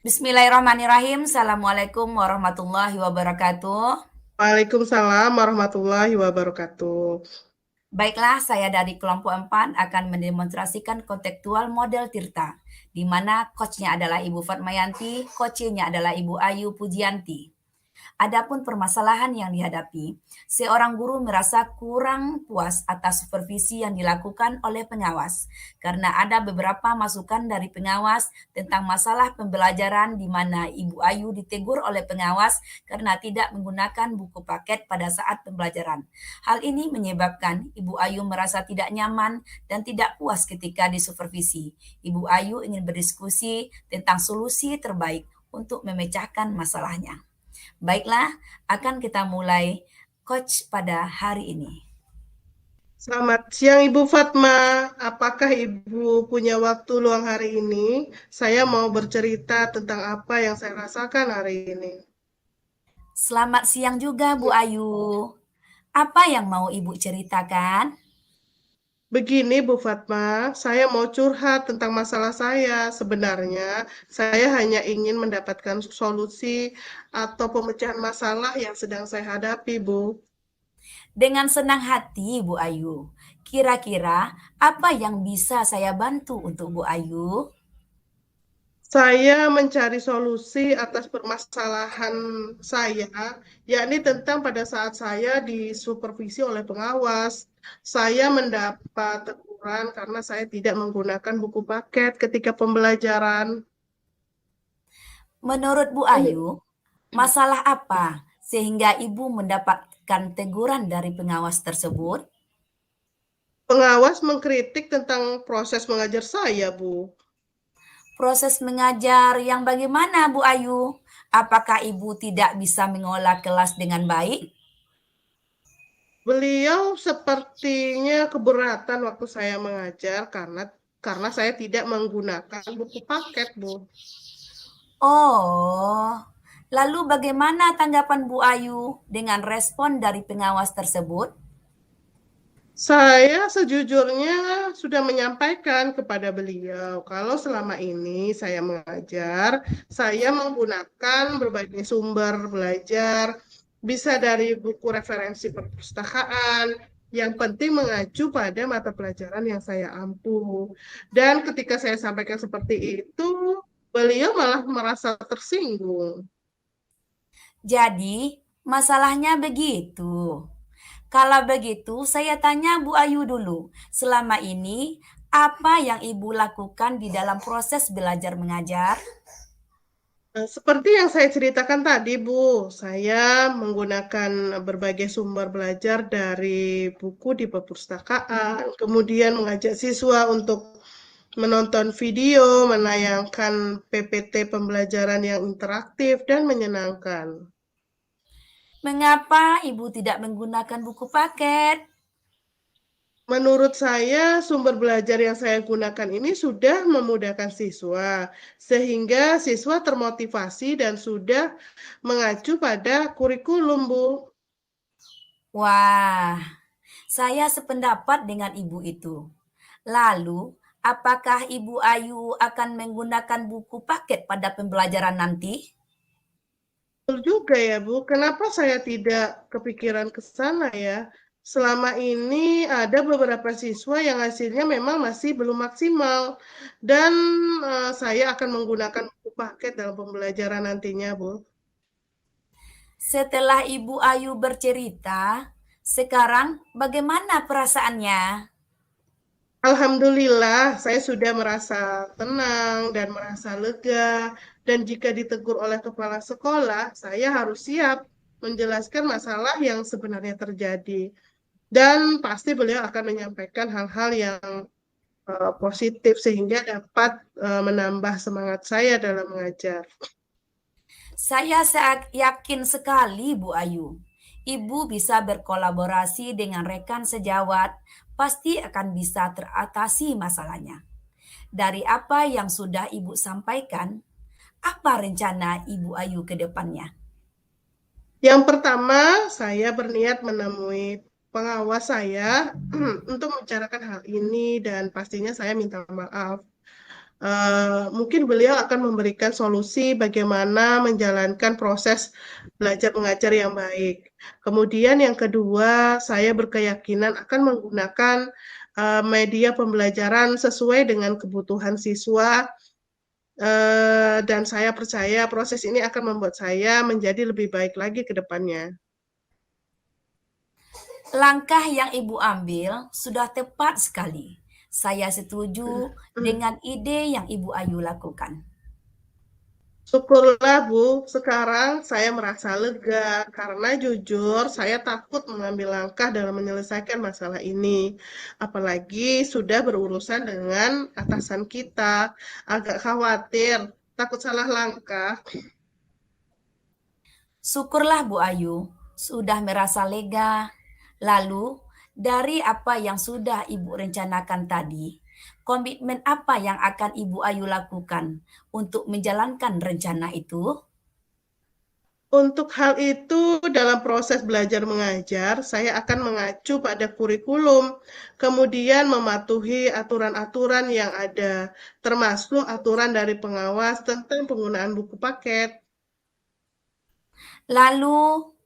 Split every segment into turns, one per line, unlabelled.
Bismillahirrahmanirrahim. Assalamualaikum warahmatullahi wabarakatuh.
Waalaikumsalam warahmatullahi wabarakatuh.
Baiklah, saya dari kelompok 4 akan mendemonstrasikan kontekstual model Tirta, di mana coachnya adalah Ibu Fatmayanti, coachnya adalah Ibu Ayu Pujianti. Adapun permasalahan yang dihadapi, seorang guru merasa kurang puas atas supervisi yang dilakukan oleh pengawas karena ada beberapa masukan dari pengawas tentang masalah pembelajaran di mana Ibu Ayu ditegur oleh pengawas karena tidak menggunakan buku paket pada saat pembelajaran. Hal ini menyebabkan Ibu Ayu merasa tidak nyaman dan tidak puas ketika disupervisi. Ibu Ayu ingin berdiskusi tentang solusi terbaik untuk memecahkan masalahnya. Baiklah, akan kita mulai coach pada hari ini.
Selamat siang Ibu Fatma. Apakah Ibu punya waktu luang hari ini? Saya mau bercerita tentang apa yang saya rasakan hari ini.
Selamat siang juga Bu Ayu. Apa yang mau Ibu ceritakan?
Begini Bu Fatma, saya mau curhat tentang masalah saya. Sebenarnya saya hanya ingin mendapatkan solusi atau pemecahan masalah yang sedang saya hadapi, Bu.
Dengan senang hati Bu Ayu. Kira-kira apa yang bisa saya bantu untuk Bu Ayu?
Saya mencari solusi atas permasalahan saya, yakni tentang pada saat saya disupervisi oleh pengawas, saya mendapat teguran karena saya tidak menggunakan buku paket ketika pembelajaran.
Menurut Bu Ayu, masalah apa sehingga Ibu mendapatkan teguran dari pengawas tersebut?
Pengawas mengkritik tentang proses mengajar saya, Bu.
Proses mengajar yang bagaimana Bu Ayu? Apakah Ibu tidak bisa mengolah kelas dengan baik?
Beliau sepertinya keberatan waktu saya mengajar karena saya tidak menggunakan buku paket, Bu.
Oh, lalu bagaimana tanggapan Bu Ayu dengan respon dari pengawas tersebut?
Saya sejujurnya sudah menyampaikan kepada beliau kalau selama ini saya mengajar, saya menggunakan berbagai sumber belajar, bisa dari buku referensi perpustakaan, yang penting mengacu pada mata pelajaran yang saya ampu. Dan ketika saya sampaikan seperti itu, beliau malah merasa tersinggung.
Jadi, masalahnya begitu. Kalau begitu, saya tanya Bu Ayu dulu. Selama ini, apa yang Ibu lakukan di dalam proses belajar mengajar?
Seperti yang saya ceritakan tadi, Bu, saya menggunakan berbagai sumber belajar dari buku di perpustakaan, kemudian mengajak siswa untuk menonton video, menayangkan PPT pembelajaran yang interaktif dan menyenangkan.
Mengapa Ibu tidak menggunakan buku paket?
Menurut saya, sumber belajar yang saya gunakan ini sudah memudahkan siswa, sehingga siswa termotivasi dan sudah mengacu pada kurikulum, Bu.
Wah, saya sependapat dengan Ibu itu. Lalu, apakah Ibu Ayu akan menggunakan buku paket pada pembelajaran nanti?
Betul juga ya, Bu. Kenapa saya tidak kepikiran ke sana ya? Selama ini ada beberapa siswa yang hasilnya memang masih belum maksimal. Dan saya akan menggunakan buku paket dalam pembelajaran nantinya, Bu.
Setelah Ibu Ayu bercerita, sekarang bagaimana perasaannya?
Alhamdulillah, saya sudah merasa tenang dan merasa lega. Dan jika ditegur oleh kepala sekolah, saya harus siap menjelaskan masalah yang sebenarnya terjadi. Dan pasti beliau akan menyampaikan hal-hal yang positif sehingga dapat menambah semangat saya dalam mengajar.
Saya yakin sekali, Bu Ayu. Ibu bisa berkolaborasi dengan rekan sejawat, pasti akan bisa teratasi masalahnya. Dari apa yang sudah Ibu sampaikan, apa rencana Ibu Ayu ke depannya?
Yang pertama, saya berniat menemui pengawas saya untuk membicarakan hal ini dan pastinya saya minta maaf. Mungkin beliau akan memberikan solusi bagaimana menjalankan proses belajar mengajar yang baik. Kemudian yang kedua, saya berkeyakinan akan menggunakan media pembelajaran sesuai dengan kebutuhan siswa, dan saya percaya proses ini akan membuat saya menjadi lebih baik lagi ke depannya.
Langkah yang Ibu ambil sudah tepat sekali. Saya setuju dengan ide yang Ibu Ayu lakukan.
Syukurlah Bu, sekarang saya merasa lega karena jujur saya takut mengambil langkah dalam menyelesaikan masalah ini. Apalagi sudah berurusan dengan atasan kita. Agak khawatir, takut salah langkah.
Syukurlah Bu Ayu, sudah merasa lega. Lalu, dari apa yang sudah Ibu rencanakan tadi, komitmen apa yang akan Ibu Ayu lakukan untuk menjalankan rencana itu?
Untuk hal itu, dalam proses belajar mengajar, saya akan mengacu pada kurikulum, kemudian mematuhi aturan-aturan yang ada, termasuk aturan dari pengawas tentang penggunaan buku paket.
Lalu,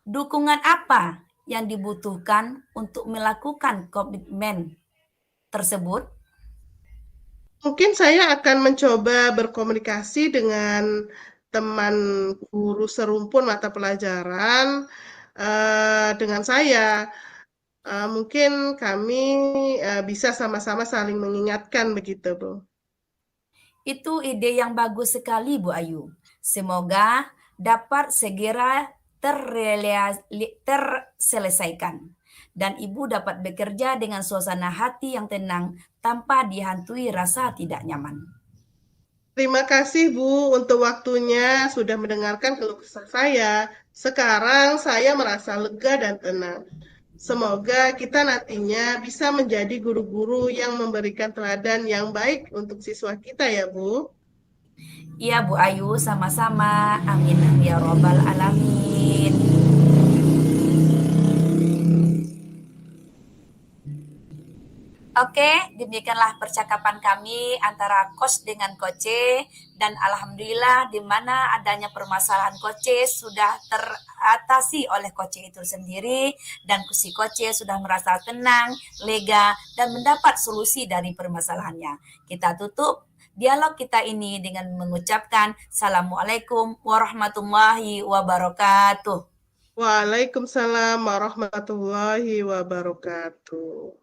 dukungan apa yang dibutuhkan untuk melakukan komitmen tersebut?
Mungkin saya akan mencoba berkomunikasi dengan teman guru serumpun mata pelajaran dengan saya. Mungkin kami bisa sama-sama saling mengingatkan begitu, Bu.
Itu ide yang bagus sekali, Bu Ayu. Semoga dapat segera terselesaikan dan Ibu dapat bekerja dengan suasana hati yang tenang tanpa dihantui rasa tidak nyaman.
Terima kasih, Bu, untuk waktunya sudah mendengarkan keluh kesah saya. Sekarang saya merasa lega dan tenang. Semoga kita nantinya bisa menjadi guru-guru yang memberikan teladan yang baik untuk siswa kita ya, Bu.
Iya Bu Ayu, sama-sama. Amin ya robbal alamin. Oke, demikianlah percakapan kami antara coach dengan coach dan alhamdulillah di mana adanya permasalahan coach sudah teratasi oleh coach itu sendiri dan si coach sudah merasa tenang, lega dan mendapat solusi dari permasalahannya. Kita tutup dialog kita ini dengan mengucapkan Assalamualaikum warahmatullahi wabarakatuh.
Waalaikumsalam warahmatullahi wabarakatuh.